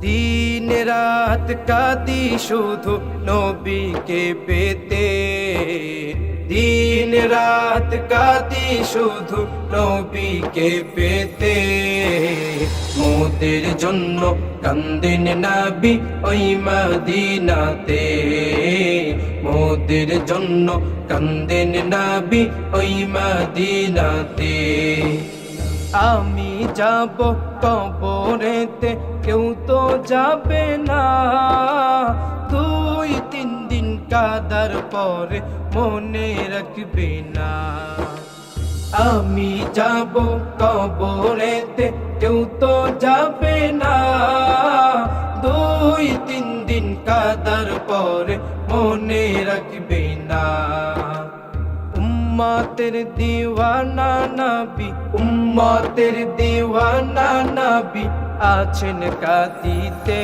দিন রাত কাঁদি শুধু নবীকে পেতে, দিন রাত কাঁদি শুধু নবীকে পেতে। মোদের জন্য কান্দেন নবী ওই মদিনাতে, মোদের জন্য কান্দেন নবী ওই মদিনাতে। আমি যাব কবরেতে, কেউ তো যাবে না, 2-3 দিন কাদার পরে মনে রাখবে না। আমি যাব কবরেতে, কেউ তো যাবে না, 2-3 দিন কাদার পরে মনে রাখবে না। উম্মতের দিওয়ানা নবী, উম্মতের দিওয়ানা নবী আছেন কাঁদিতে।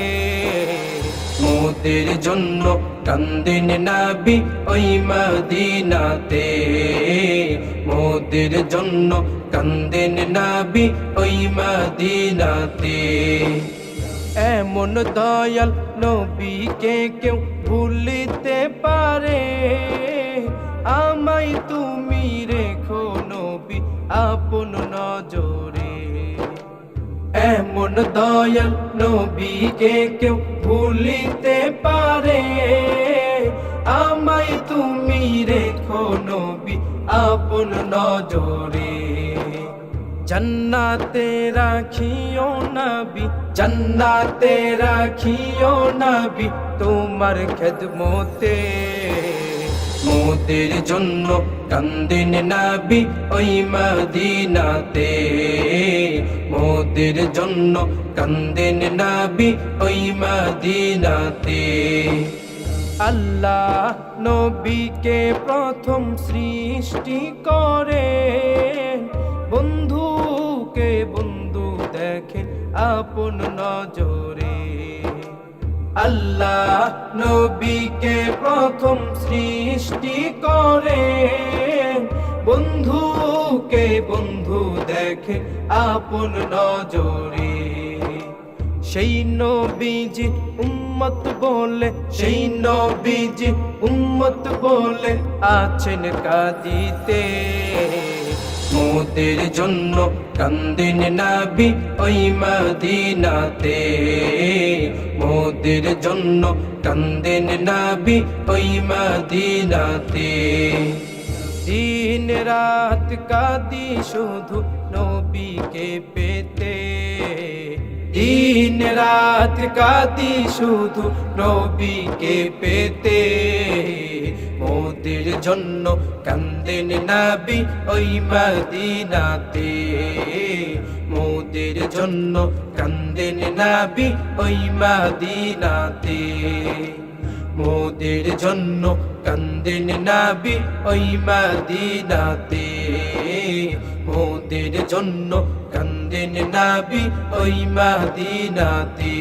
মোদের জন্য কান্দেন নবী ওই মদিনাতে, মোদের জন্য কান্দেন নবী ওই মদিনাতে। এমন দয়াল নবীকে কেউ ভুলিতে পারে, আমায় তুমি রেখো নবী আপন নজরে। এমন দয়াল নবীকে কেউ ভুলিতে পারে, আমায় তুমি রেখো নবী আপন নজরে। জান্নাতে রাখিও নবী, জান্নাতে রাখিও নবী তোমার খেদমতে। মোদের জন্য কান্দেন নবী ওই মদিনাতে, মোদের জন্য কান্দেন নবী ওই মদিনাতে। আল্লাহ নবীকে প্রথম সৃষ্টি করে, বন্ধুকে বন্ধু দেখেন আপন নজরে। আল্লাহ নবীকে প্রথম সৃষ্টি করে, বন্ধুকে বন্ধু দেখে আপন নজরে। সেই নবীজি উম্মত বলে, সেই নবীজি উম্মত বলে আছেন কাঁদিতে। মোদের জন্য কান্দেন নবী ওই মদিনাতে, মোদের জন্য কান্দেন নবী ওই মদিনাতে। দিন রাত কাঁদি শুধু নবীকে পেতে, দিন রাত কাঁদি শুধু নবীকে পেতে। মোদের জন্য কান্দেন নবী ওই মদিনাতে, মোদের জন্য কান্দেন নবী ওই মদিনাতে। মোদের জন্য কান্দেন নবী ওই মদিনাতে, মোদের জন্য কান্দেন নবী ওই মদিনাতে।